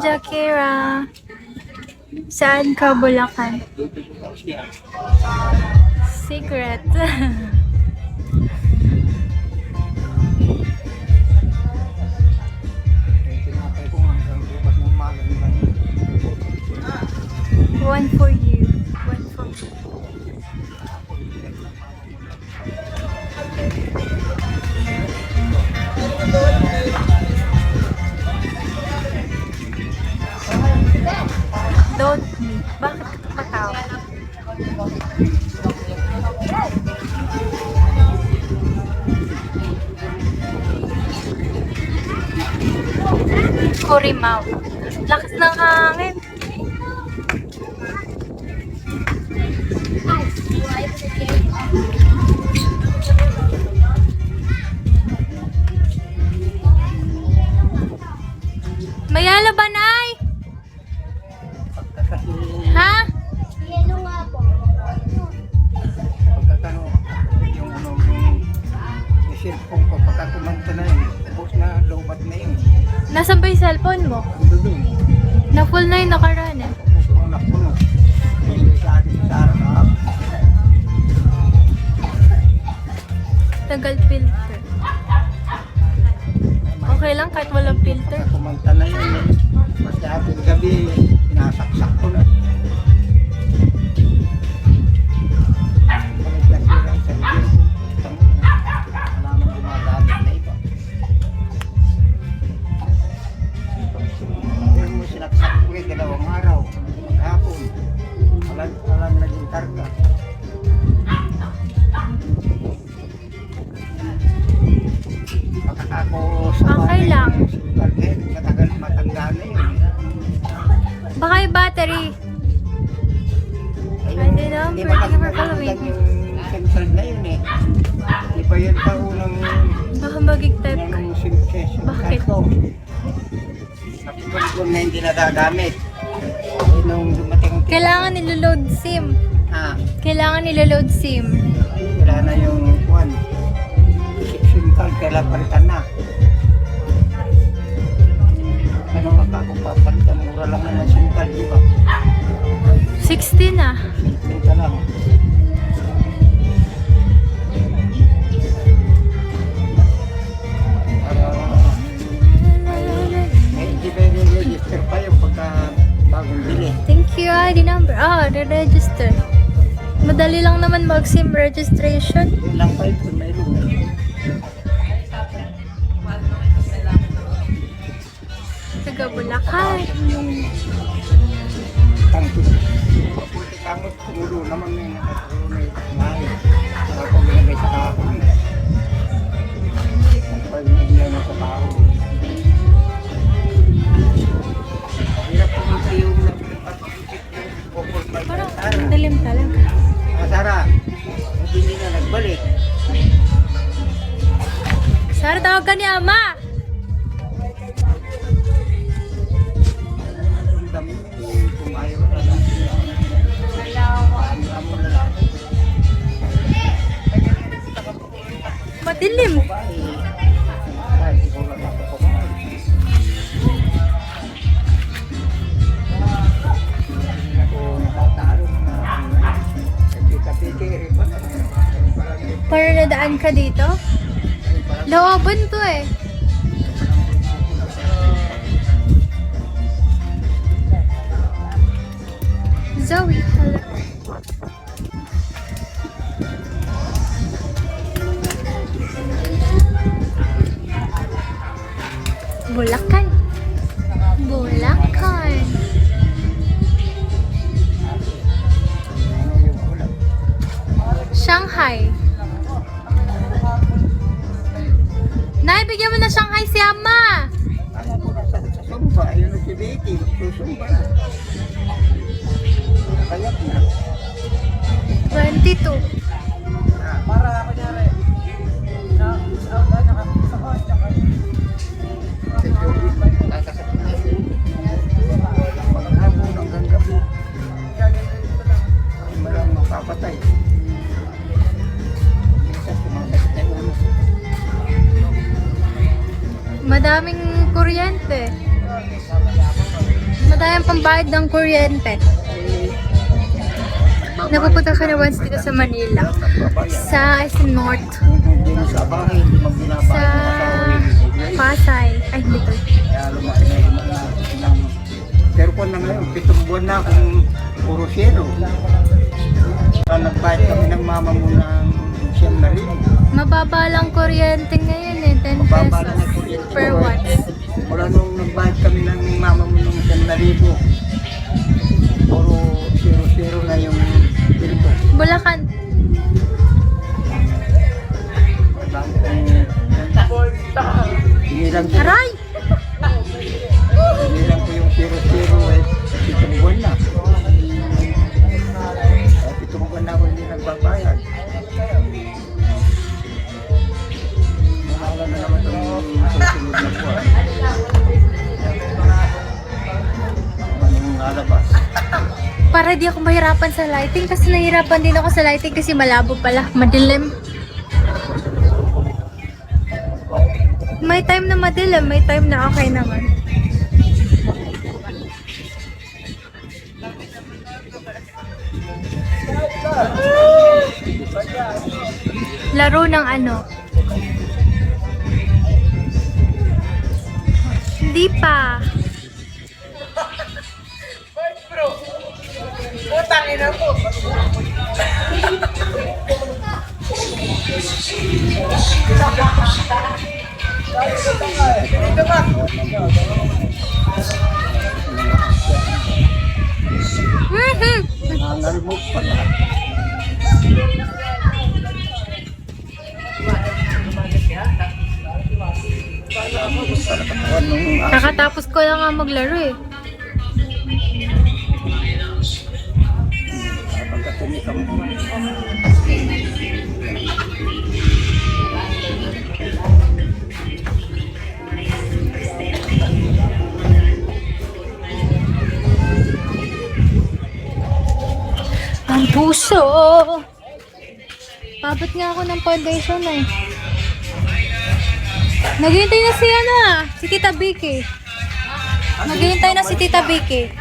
Jakira. Saan ka, Bulacan? Secret. One for you. One for me. Don't me. Bakit ka patawa? Kurimaw. Lakas ng hangin. Mayala ba, Nay? Ha? Yelo nga po. Pagkatano, yung cellphone ko, pagkakumanta na yun, tapos na lobat na yun. Nasaan ba yung cellphone mo? Doon. Na full na yung nakaraan eh. Ang nakuno. Hindi sa akin sa harap. Tagal filter. Okay lang kahit walang filter. Pagkakumanta na yun. Basta ating gabi, pinasaksak ko na. Pagkasilang sa libin, wala nang gumagamit na iba. Pero mo sinaksak ko eh, 2 araw, maghapon. Walang naging karga. Ako sa Okay lang. matagal matanda na yun. Baka yung battery. Ayun, I don't know. hindi Thank you for makalimutan following. yung central na yun eh. Di ba yun pa unang Baka mag-type ka. yung session Bakit? ko. Napipagod na hindi nagagamit. Eh, nung dumating ang Kailangan niloload SIM. Kailangan niloload SIM. wala na yung kuwan. SIM card, kailangan palitan na. Ano nga kung papalitan, mura lang naman SIM card, di ba? 16 na. Palitan lang. May i-register pa yung pagka bagong bili. Thank you, ID number. Re-register. Madali lang naman mag-SIM registration. Yun lang pa yun, may room. Taga Bulacan. Tangkot. Mabuti kamot, kumulo naman yung nakatulong na ngayon. Saka po ginagay sa kahapon. Pag naglaw na sa tao. Hirap pumunta yung napipapakikip yung popol by Parang Sara. dilim talaga. Sara, hindi na nagbalik. Sara, tawag ka ni Ama. Ang dami kung ayaw na lang. Ang mo lalaki. Madilim. Ay, ikaw lang ako kumain. Hindi ako nakatalo na kapiti-piti. Para nadaan ka dito? Lawaban to eh. Zoe, hello. Bulacan. Bulacan. Ano yung ulam? Shanghai. Nay, bigyan mo na Shanghai si Ama. Ano po sa sumba? Ayun na si Betty. Susumba na. Kayak na. 22. Para ako niya rin. Nakakasakit na yun. Paghapon hanggang gabi. Malang mapapatay. Minsan sumasakit na yung ulo. Madaming kuryente. ng pambayad ng kuryente. Napupunta ka na once dito sa Manila. Sa SM North. Hindi mo sa bahay, hindi mo binabayad Sa ng asawa yun. Pasay. Ay, hindi ko. Kaya lumaki na yung ng... Pero kung na ngayon, 7 buwan na akong puro zero. Nagbayad kami ng mama mo ng siyam na rin. Mababa lang kuryente ngayon eh. 10 Mababa lang ang pesos kuryente. per watts. Wala nung nagbayad kami ng mama mo ng siyam na ribo. Puro zero na yung bill ko. Bulacan. Hinilang ko. Aray! Hinilang ko yung 0 eh. 7 buwan na. Kaya 7 buwan na ako hindi nagbabayad. Mahala na naman itong susunod na buwan. Anong lalabas? Para di ako mahirapan sa lighting kasi nahirapan din ako sa lighting kasi malabo pala, madilim. May time na madilim, may time na okay naman. Laro ng ano? Hindi pa. Nangal-move pala. Kakatapos ko lang nga maglaro eh. Pagkatinig ka mo. Ang puso! Pabot nga ako ng foundation eh. Naghihintay na si Tita Vicky. Naghihintay na si Tita Vicky.